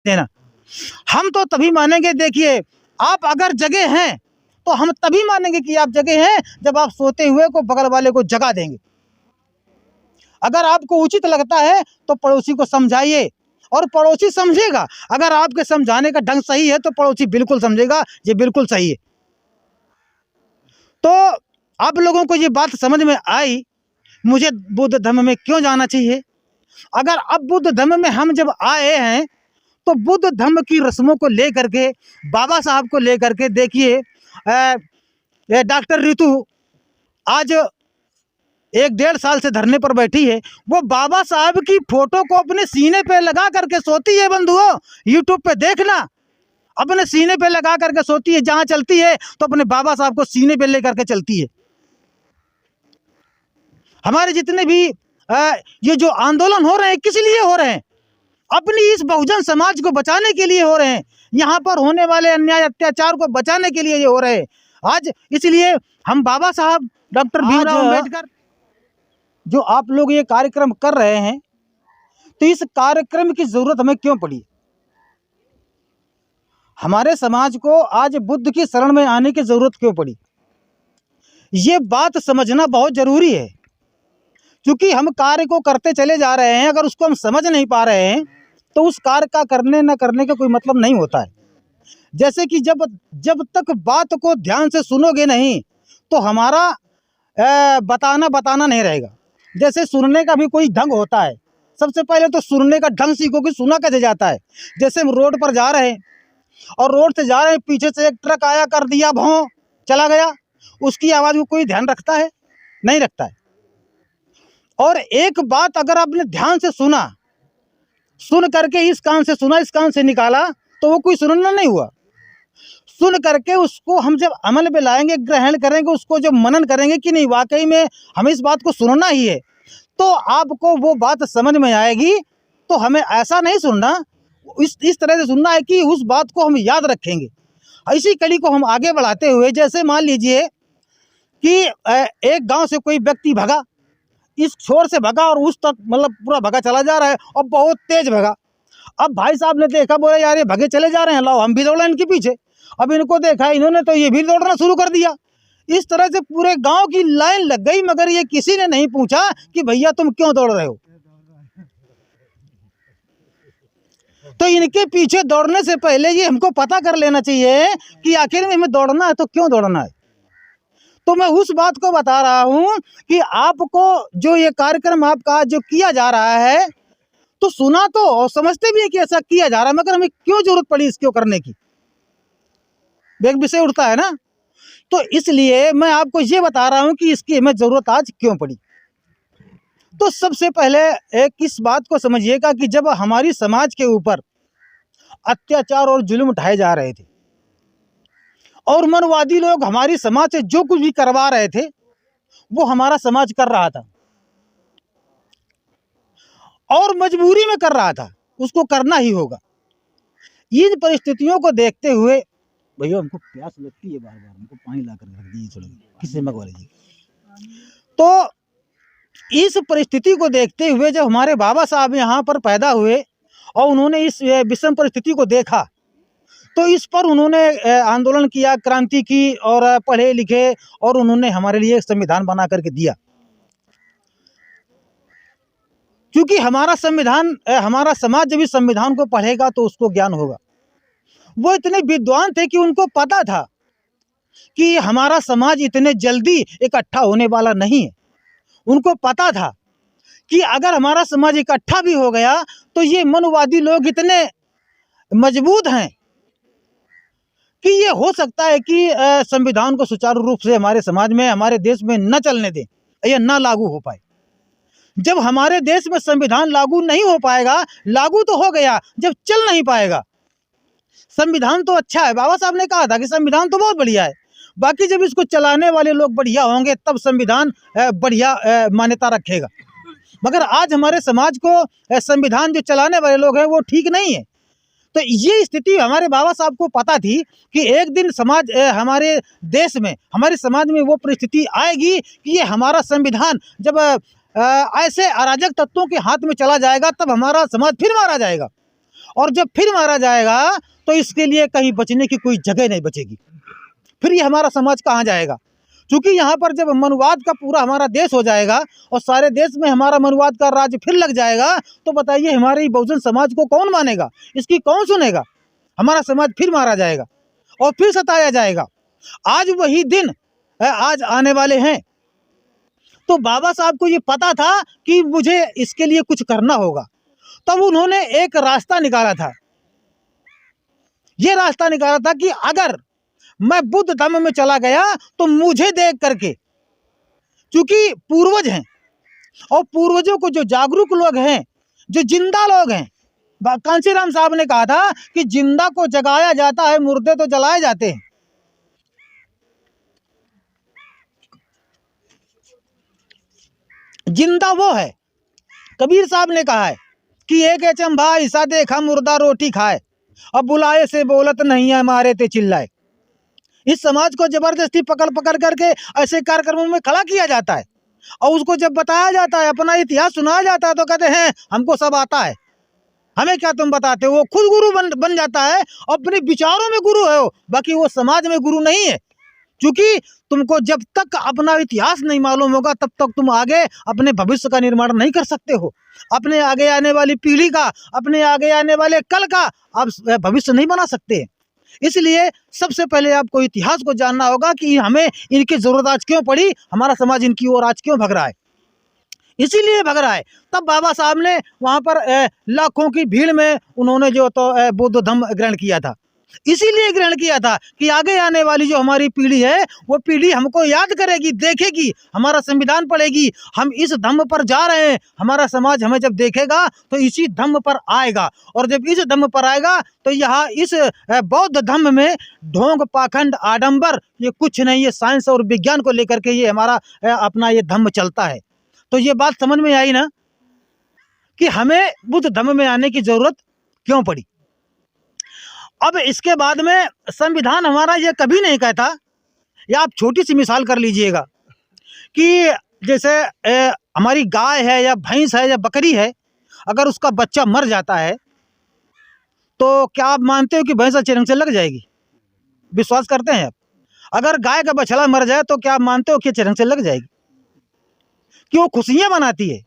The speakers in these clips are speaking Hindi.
देना। हम तो तभी मानेंगे, देखिए आप अगर जगे हैं तो हम तभी मानेंगे कि आप जगे हैं जब आप सोते हुए को बगल वाले को जगा देंगे। अगर आपको उचित लगता है तो पड़ोसी को समझाइए और पड़ोसी समझेगा। अगर आपके समझाने का ढंग सही है तो पड़ोसी बिल्कुल समझेगा ये बिल्कुल सही है। तो आप लोगों को ये बात समझ में आई मुझे बुद्ध धर्म में क्यों जाना चाहिए। अगर अब बुद्ध धर्म में हम जब आए हैं तो बुद्ध धर्म की रस्मों को लेकर के, बाबा साहब को लेकर के, देखिए डॉक्टर रितु आज 1-1.5 साल से धरने पर बैठी है। वो बाबा साहब की फोटो को अपने सीने पे लगा करके सोती है। बंधुओं, यूट्यूब पे देखना, अपने सीने पे लगा करके सोती है। जहां चलती है तो अपने बाबा साहब को सीने पे लेकर के चलती है। हमारे जितने भी ये जो आंदोलन हो रहे हैं किस लिए हो रहे हैं? अपनी इस बहुजन समाज को बचाने के लिए हो रहे हैं। यहाँ पर होने वाले अन्याय अत्याचार को बचाने के लिए ये हो रहे हैं आज। इसलिए हम बाबा साहब डॉक्टर भीमराव अम्बेडकर, जो आप लोग ये कार्यक्रम कर रहे हैं, तो इस कार्यक्रम की जरूरत हमें क्यों पड़ी? हमारे समाज को आज बुद्ध की शरण में आने की जरूरत क्यों पड़ी? ये बात समझना बहुत जरूरी है, क्योंकि हम कार्य को करते चले जा रहे हैं। अगर उसको हम समझ नहीं पा रहे हैं तो उस कार्य का करने न करने का कोई मतलब नहीं होता है। जैसे कि जब तक बात को ध्यान से सुनोगे नहीं तो हमारा बताना नहीं रहेगा। जैसे सुनने का भी कोई ढंग होता है। सबसे पहले तो सुनने का ढंग सीखो कि सुना कैसे जाता है। जैसे हम रोड पर जा रहे हैं और रोड से जा रहे हैं, पीछे से एक ट्रक आया, कर दिया भौं, चला गया, उसकी आवाज़ को कोई ध्यान रखता है? नहीं रखता है। और एक बात अगर आपने ध्यान से सुना, सुन करके इस कान से सुना, इस कान से निकाला, तो वो कोई सुनना नहीं हुआ। सुन करके उसको हम जब अमल में लाएंगे, ग्रहण करेंगे, उसको जब मनन करेंगे कि नहीं वाकई में हमें इस बात को सुनना ही है, तो आपको वो बात समझ में आएगी। तो हमें ऐसा नहीं सुनना, इस तरह से सुनना है कि उस बात को हम याद रखेंगे। इसी कड़ी को हम आगे बढ़ाते हुए, जैसे मान लीजिए कि एक गांव से कोई व्यक्ति भगा, इस छोर से भगा और उस तक मतलब पूरा भगा चला जा रहा है और बहुत तेज भगा। अब भाई साहब ने देखा, बोले यार ये भगे चले जा रहे हैं, लाओ हम भी दौड़े इनके पीछे। अब इनको देखा इन्होंने तो ये भी दौड़ना शुरू कर दिया। इस तरह से पूरे गांव की लाइन लग गई, मगर ये किसी ने नहीं पूछा कि भैया तुम क्यों दौड़ रहे हो। तो इनके पीछे दौड़ने से पहले ये हमको पता कर लेना चाहिए कि आखिर में हमें दौड़ना है तो क्यों दौड़ना है। तो मैं उस बात को बता रहा हूं कि आपको जो ये कार्यक्रम आपका जो किया जा रहा है, तो सुना तो और समझते भी है कि ऐसा किया जा रहा है, मगर हमें क्यों जरूरत पड़ी इसको करने की? एक विषय उठता है ना। तो इसलिए मैं आपको ये बता रहा हूं कि इसकी हमें जरूरत आज क्यों पड़ी। तो सबसे पहले एक इस बात को समझिएगा कि जब हमारी समाज के ऊपर अत्याचार और जुल्म उठाए जा रहे थे और मनवादी लोग हमारी समाज से जो कुछ भी करवा रहे थे वो हमारा समाज कर रहा था और मजबूरी में कर रहा था, उसको करना ही होगा। इन परिस्थितियों को देखते हुए, भैया हमको प्यास लगती है, बार बार हमको पानी ला कर रख दीजिए, थोड़ा किससे मंगवा लीजिए। तो इस परिस्थिति को देखते हुए जब हमारे बाबा साहब यहाँ पर पैदा हुए और उन्होंने इस विषम परिस्थिति को देखा, तो इस पर उन्होंने आंदोलन किया, क्रांति की और पढ़े लिखे और उन्होंने हमारे लिए एक संविधान बना करके दिया। क्योंकि हमारा संविधान, हमारा समाज जब इस संविधान को पढ़ेगा तो उसको ज्ञान होगा। वो इतने विद्वान थे कि उनको पता था कि हमारा समाज इतने जल्दी इकट्ठा होने वाला नहीं है। उनको पता था कि अगर हमारा समाज इकट्ठा भी हो गया तो ये मनवादी लोग इतने मजबूत हैं कि ये हो सकता है कि संविधान को सुचारू रूप से हमारे समाज में, हमारे देश में न चलने दें या न लागू हो पाए। जब हमारे देश में संविधान लागू नहीं हो पाएगा, लागू तो हो गया, जब चल नहीं पाएगा। संविधान तो अच्छा है, बाबा साहब ने कहा था कि संविधान तो बहुत बढ़िया है, बाकी जब इसको चलाने वाले लोग बढ़िया होंगे तब संविधान बढ़िया मान्यता रखेगा। मगर आज हमारे समाज को संविधान जो चलाने वाले लोग हैं वो ठीक नहीं है। तो ये स्थिति हमारे बाबा साहब को पता थी कि एक दिन समाज, हमारे देश में, हमारे समाज में वो परिस्थिति आएगी कि ये हमारा संविधान जब ऐसे अराजक तत्वों के हाथ में चला जाएगा तब हमारा समाज फिर मारा जाएगा। और जब फिर मारा जाएगा तो इसके लिए कहीं बचने की कोई जगह नहीं बचेगी। फिर ये हमारा समाज कहाँ जाएगा? क्योंकि यहाँ पर जब मनुवाद का पूरा हमारा देश हो जाएगा और सारे देश में हमारा मनुवाद का राज फिर लग जाएगा, तो बताइए हमारे बहुजन समाज को कौन मानेगा? इसकी कौन सुनेगा? हमारा समाज फिर मारा जाएगा और फिर सताया जाएगा। आज वही दिन आज आने वाले हैं। तो बाबा साहब को ये पता था कि मुझे इसके लिए कुछ करना होगा, तब उन्होंने एक रास्ता निकाला था। ये रास्ता निकाला था कि अगर मैं बुद्ध धर्म में चला गया तो मुझे देख करके, क्योंकि पूर्वज हैं और पूर्वजों को जो जागरूक लोग हैं, जो जिंदा लोग हैं, कांशीराम साहब ने कहा था कि जिंदा को जगाया जाता है, मुर्दे तो जलाए जाते हैं। जिंदा वो है, कबीर साहब ने कहा है कि एक चंभा ऐसा देखा मुर्दा रोटी खाए, अब बुलाए से बोलत नहीं है मारे ते चिल्लाए। इस समाज को जबरदस्ती पकड़ पकड़ करके ऐसे कार्यक्रमों में खड़ा किया जाता है और उसको जब बताया जाता है, अपना इतिहास सुनाया जाता है, तो कहते हैं हमको सब आता है, हमें क्या तुम बताते हो। वो खुद गुरु बन जाता है, अपने विचारों में गुरु है वो, बाकी वो समाज में गुरु नहीं है। क्योंकि तुमको जब तक अपना इतिहास नहीं मालूम होगा तब तक तुम आगे अपने भविष्य का निर्माण नहीं कर सकते हो। अपने आगे आने वाली पीढ़ी का, अपने आगे आने वाले कल का आप भविष्य नहीं बना सकते। इसलिए सबसे पहले आपको इतिहास को जानना होगा कि हमें इनकी जरूरत आज क्यों पड़ी, हमारा समाज इनकी ओर आज क्यों भग रहा है, इसीलिए भग रहा है। तब बाबा साहब ने वहाँ पर लाखों की भीड़ में उन्होंने जो तो बुद्ध धम्म ग्रहण किया था। इसीलिए ग्रहण किया था कि आगे आने वाली जो हमारी पीढ़ी है वो पीढ़ी हमको याद करेगी, देखेगी, हमारा संविधान पढ़ेगी, हम इस धम्म पर जा रहे हैं। हमारा समाज हमें जब देखेगा तो इसी धम्म पर आएगा, और जब इस धम्म पर आएगा तो यहाँ इस बौद्ध धम्म में ढोंग, पाखंड, आडंबर ये कुछ नहीं है। साइंस और विज्ञान को लेकर के ये हमारा अपना ये धम्म चलता है। तो ये बात समझ में आई ना कि हमें बुद्ध धम्म में आने की जरूरत क्यों पड़ी। अब इसके बाद में संविधान हमारा ये कभी नहीं कहता, या आप छोटी सी मिसाल कर लीजिएगा कि जैसे हमारी गाय है या भैंस है या बकरी है, अगर उसका बच्चा मर जाता है तो क्या आप मानते हो कि भैंस अच्छे ढंग से लग जाएगी? विश्वास करते हैं आप? अगर गाय का बछड़ा मर जाए तो क्या आप मानते हो कि अच्छे ढंग से लग जाएगी? कि वो खुशियां मनाती है?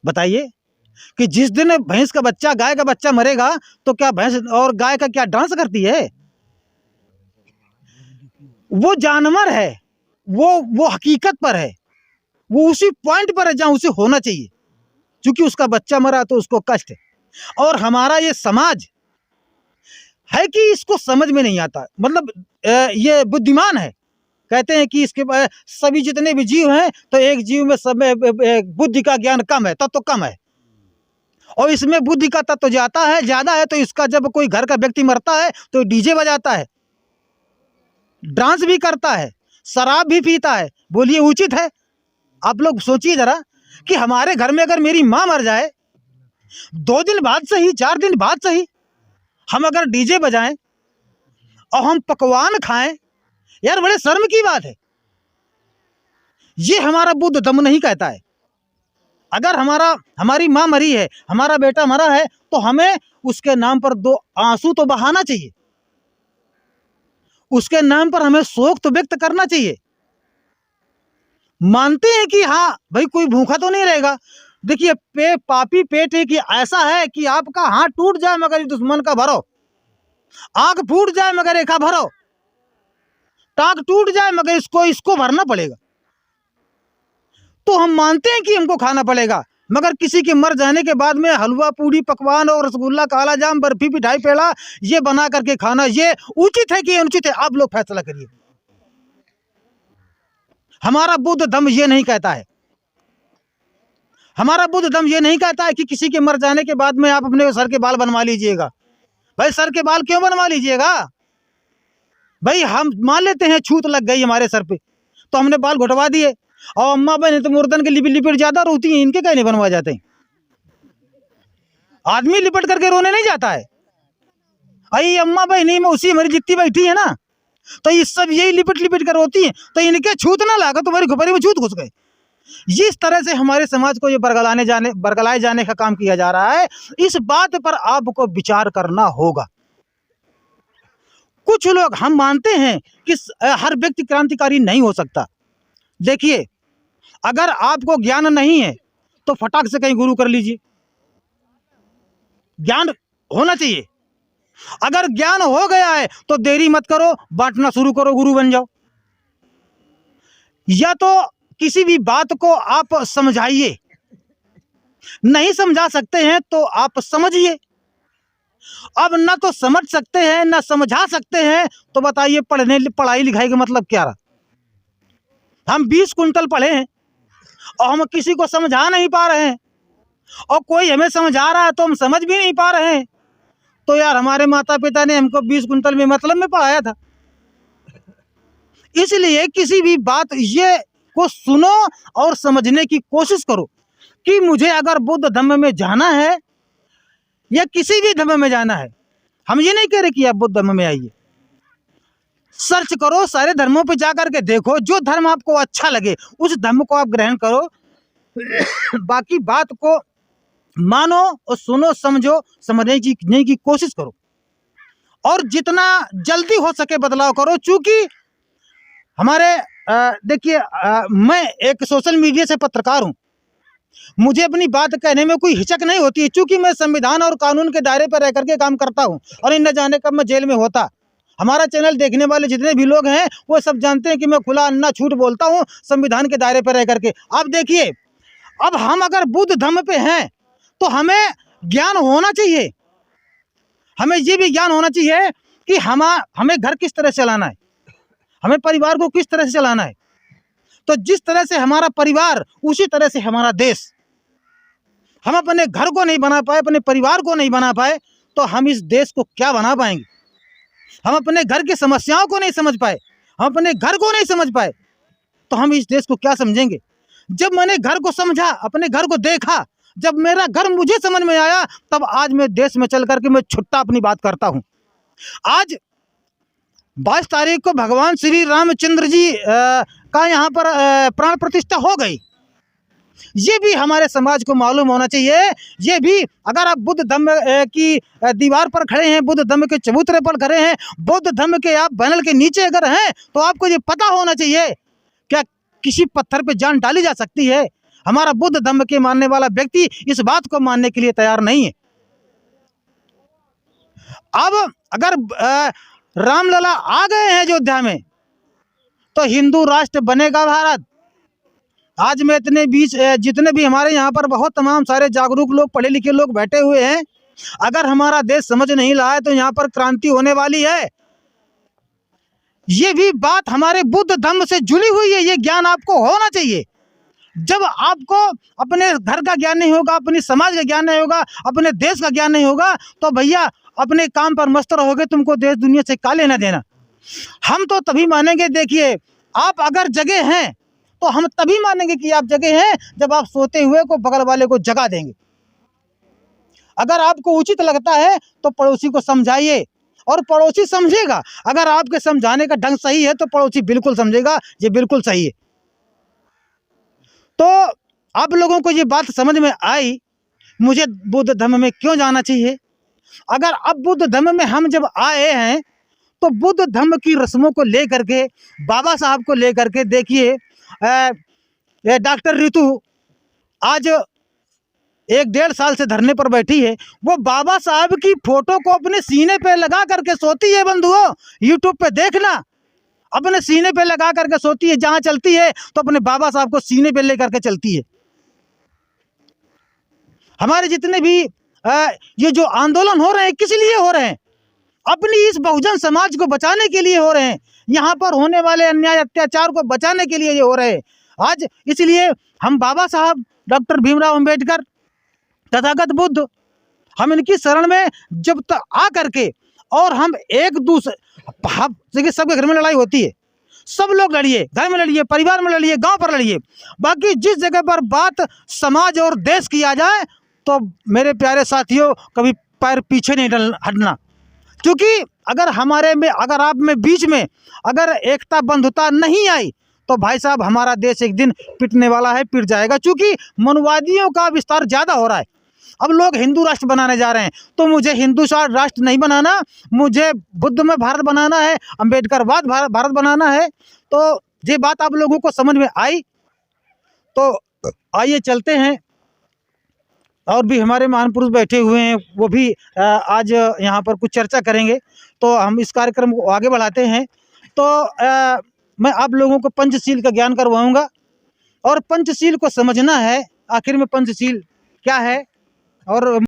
बताइए कि जिस दिन भैंस का बच्चा, गाय का बच्चा मरेगा तो क्या भैंस और गाय का क्या डांस करती है? वो जानवर है, वो हकीकत पर है, वो उसी पॉइंट पर है जहां उसे होना चाहिए, क्योंकि उसका बच्चा मरा तो उसको कष्ट है। और हमारा ये समाज है कि इसको समझ में नहीं आता, मतलब ये बुद्धिमान है। कहते हैं कि इसके सभी जितने भी जीव हैं तो एक जीव में सब बुद्धि का ज्ञान कम है, तत्व कम है, और इसमें बुद्धि का तत्व जाता है ज्यादा है। तो इसका जब कोई घर का व्यक्ति मरता है तो डीजे बजाता है, डांस भी करता है, शराब भी पीता है। बोलिए उचित है? आप लोग सोचिए जरा कि हमारे घर में अगर मेरी माँ मर जाए, 2 दिन बाद सही, 4 दिन बाद सही, हम अगर डीजे बजाएं और हम पकवान खाएं, यार बड़े शर्म की बात है। ये हमारा बुद्ध धम्म नहीं कहता है। अगर हमारी माँ मरी है, हमारा बेटा मरा है, तो हमें उसके नाम पर 2 आंसू तो बहाना चाहिए, उसके नाम पर हमें शोक तो व्यक्त करना चाहिए। मानते हैं कि हाँ भाई कोई भूखा तो नहीं रहेगा। देखिए पापी पेट है कि ऐसा है कि आपका हाथ टूट जाए मगर दुश्मन का भरो, आंख फूट जाए मगर रेखा भरो, टांग टूट जाए मगर इसको भरना पड़ेगा। तो हम मानते हैं कि हमको खाना पड़ेगा, मगर किसी के मर जाने के बाद में हलवा, पूड़ी, पकवान और रसगुल्ला, काला जाम, बर्फी, मिठाई, पेड़ा ये बना करके खाना, ये उचित है कि अनुचित है? आप लोग फैसला करिए। हमारा बुद्ध धम्म ये नहीं कहता है। हमारा बुद्ध धम्म ये नहीं कहता है कि किसी के मर जाने के बाद में आप अपने सर के बाल बनवा लीजिएगा। भाई सर के बाल क्यों बनवा लीजिएगा? भाई हम मान लेते हैं छूत लग गई हमारे सर पे तो हमने बाल घुटवा दिए, और अम्मा बहन तो मुर्दन के लिपट ज्यादा रोती हैं, इनके कहीं नहीं बनवा जाते हैं। आदमी लिपट करके रोने नहीं जाता है। अरे अम्मा बहनी में उसी हमारी जितनी बैठी है ना, तो ये सब यही लिपट कर रोती हैं, तो इनके छूत ना लागा तुम्हारी खोपड़ी में छूत घुस गए। जिस तरह से हमारे समाज को ये बरगलाए जाने का काम किया जा रहा है, इस बात पर आपको विचार करना होगा। कुछ लोग, हम मानते हैं कि हर व्यक्ति क्रांतिकारी नहीं हो सकता। देखिए, अगर आपको ज्ञान नहीं है तो फटाक से कहीं गुरु कर लीजिए, ज्ञान होना चाहिए। अगर ज्ञान हो गया है तो देरी मत करो, बांटना शुरू करो, गुरु बन जाओ। या तो किसी भी बात को आप समझाइए, नहीं समझा सकते हैं तो आप समझिए। अब ना तो समझ सकते हैं ना समझा सकते हैं, तो बताइए पढ़ाई लिखाई का मतलब क्या रहा। हम 20 कुंटल पढ़े हैं और हम किसी को समझा नहीं पा रहे हैं, और कोई हमें समझा रहा है तो हम समझ भी नहीं पा रहे हैं। तो यार, हमारे माता पिता ने हमको 20 कुंटल में मतलब में पढ़ाया था। इसलिए किसी भी बात ये को सुनो और समझने की कोशिश करो कि मुझे अगर बुद्ध धम्म में जाना है या किसी भी धर्म में जाना है। हम ये नहीं कह रहे कि आप बुद्ध धर्म में आइए, सर्च करो, सारे धर्मों पे जाकर के देखो, जो धर्म आपको अच्छा लगे उस धर्म को आप ग्रहण करो। बाकी बात को मानो और सुनो, समझो, समझने की कोशिश करो, और जितना जल्दी हो सके बदलाव करो। चूंकि हमारे देखिए, मैं एक सोशल मीडिया से पत्रकार हूँ, मुझे अपनी बात कहने में कोई हिचक नहीं होती है, क्योंकि मैं संविधान और कानून के दायरे पर रह करके काम करता हूँ, और इन न जाने कब मैं जेल में होता। हमारा चैनल देखने वाले जितने भी लोग हैं वो सब जानते हैं कि मैं खुला अन्ना झूठ बोलता हूँ संविधान के दायरे पर रह करके। आप देखिए, अब हम अगर बुद्ध धम्म पे हैं तो हमें ज्ञान होना चाहिए। हमें ये भी ज्ञान होना चाहिए कि हमें घर किस तरह से चलाना है, हमें परिवार को किस तरह से चलाना है। तो जिस तरह से हमारा परिवार, उसी तरह से हमारा देश। हम अपने घर को नहीं बना पाए, अपने परिवार को नहीं बना पाए, तो हम इस देश को क्या बना पाएंगे। हम अपने घर की समस्याओं को नहीं समझ पाए, हम अपने घर को नहीं समझ पाए, तो हम इस देश को क्या समझेंगे। जब मैंने घर को समझा, अपने घर को देखा, जब मेरा घर मुझे समझ में आया, तब आज मैं देश में चल करके मैं छुट्टा अपनी बात करता हूँ। आज 22 तारीख को भगवान श्री रामचंद्र जी का यहाँ पर प्राण प्रतिष्ठा हो गई। ये भी हमारे समाज को मालूम होना चाहिए। ये भी, अगर आप बुद्ध धम्म की दीवार पर खड़े हैं, बुद्ध धम्म के चबूतरे पर खड़े हैं, बुद्ध धम्म के आप बैनर के नीचे अगर हैं, तो आपको ये पता होना चाहिए क्या किसी पत्थर पे जान डाली जा सकती है। हमारा बुद्ध धम्म के मानने वाला व्यक्ति इस बात को मानने के लिए तैयार नहीं है। अब अगर रामलला आ गए हैं अयोध्या में, तो हिंदू राष्ट्र बनेगा भारत। आज में जितने भी हमारे यहाँ पर बहुत तमाम सारे जागरूक लोग, पढ़े लिखे लोग बैठे हुए हैं, अगर हमारा देश समझ नहीं रहा है तो यहाँ पर क्रांति होने वाली है। ये भी बात हमारे बुद्ध धम्म से जुड़ी हुई है। ये ज्ञान आपको होना चाहिए। जब आपको अपने घर का ज्ञान नहीं होगा, अपने समाज का ज्ञान नहीं होगा, अपने देश का ज्ञान नहीं होगा, तो भैया अपने काम पर मस्त रहोगे, तुमको देश दुनिया से क्या लेना देना। हम तो तभी मानेंगे, देखिए, आप अगर जगे हैं तो हम तभी मानेंगे कि आप जगे हैं जब आप सोते हुए को बगल वाले को जगा देंगे। अगर आपको उचित लगता है तो पड़ोसी को समझाइए, और पड़ोसी समझेगा। अगर आपके समझाने का ढंग सही है तो पड़ोसी बिल्कुल समझेगा ये बिल्कुल सही है। तो आप लोगों को ये बात समझ में आई, मुझे बुद्ध धम्म में क्यों जाना चाहिए। अगर अब बुद्ध धम्म में हम जब आए हैं तो बुद्ध धम्म की रस्मों को लेकर के, बाबा साहब को लेकर के, देखिए डॉक्टर ऋतु आज 1-1.5 साल से धरने पर बैठी है। वो बाबा साहब की फोटो को अपने सीने पे लगा करके सोती है। बंधुओं, यूट्यूब पे देखना, अपने सीने पे लगा करके सोती है। जहां चलती है तो अपने बाबा साहब को सीने पे लेकर के चलती है। हमारे जितने भी ये जो आंदोलन हो रहे हैं, किस लिए हो रहे हैं? अपनी इस बहुजन समाज को बचाने के लिए हो रहे हैं। यहाँ पर होने वाले अन्याय अत्याचार को बचाने के लिए ये हो रहे हैं आज। इसलिए हम बाबा साहब डॉक्टर भीमराव अंबेडकर, तथागत बुद्ध, हम इनकी शरण में जब तक आ करके, और हम एक दूसरे, देखिए सबके घर में लड़ाई होती है, सब लोग लड़िए, घर में लड़िए, परिवार में लड़िए, गांव पर लड़िए, बाकी जिस जगह पर बात समाज और देश की आ जाए तो मेरे प्यारे साथियों कभी पैर पीछे नहीं हटना। क्योंकि अगर हमारे में, अगर आप में बीच में अगर एकता बंधुता नहीं आई तो तो भाई साहब हमारा देश एक दिन पिटने वाला है, पिट जाएगा। चूँकि मनुवादियों का विस्तार ज़्यादा हो रहा है, अब लोग हिंदू राष्ट्र बनाने जा रहे हैं, तो मुझे हिंदू राष्ट्र नहीं बनाना, मुझे बुद्ध में भारत बनाना है, अम्बेडकरवाद भारत बनाना है। तो ये बात आप लोगों को समझ में आई, तो आइए चलते हैं। और भी हमारे महान पुरुष बैठे हुए हैं, वो भी आज यहाँ पर कुछ चर्चा करेंगे, तो हम इस कार्यक्रम को आगे बढ़ाते हैं। तो मैं आप लोगों को पंचशील का ज्ञान करवाऊँगा, और पंचशील को समझना है आखिर में पंचशील क्या है। और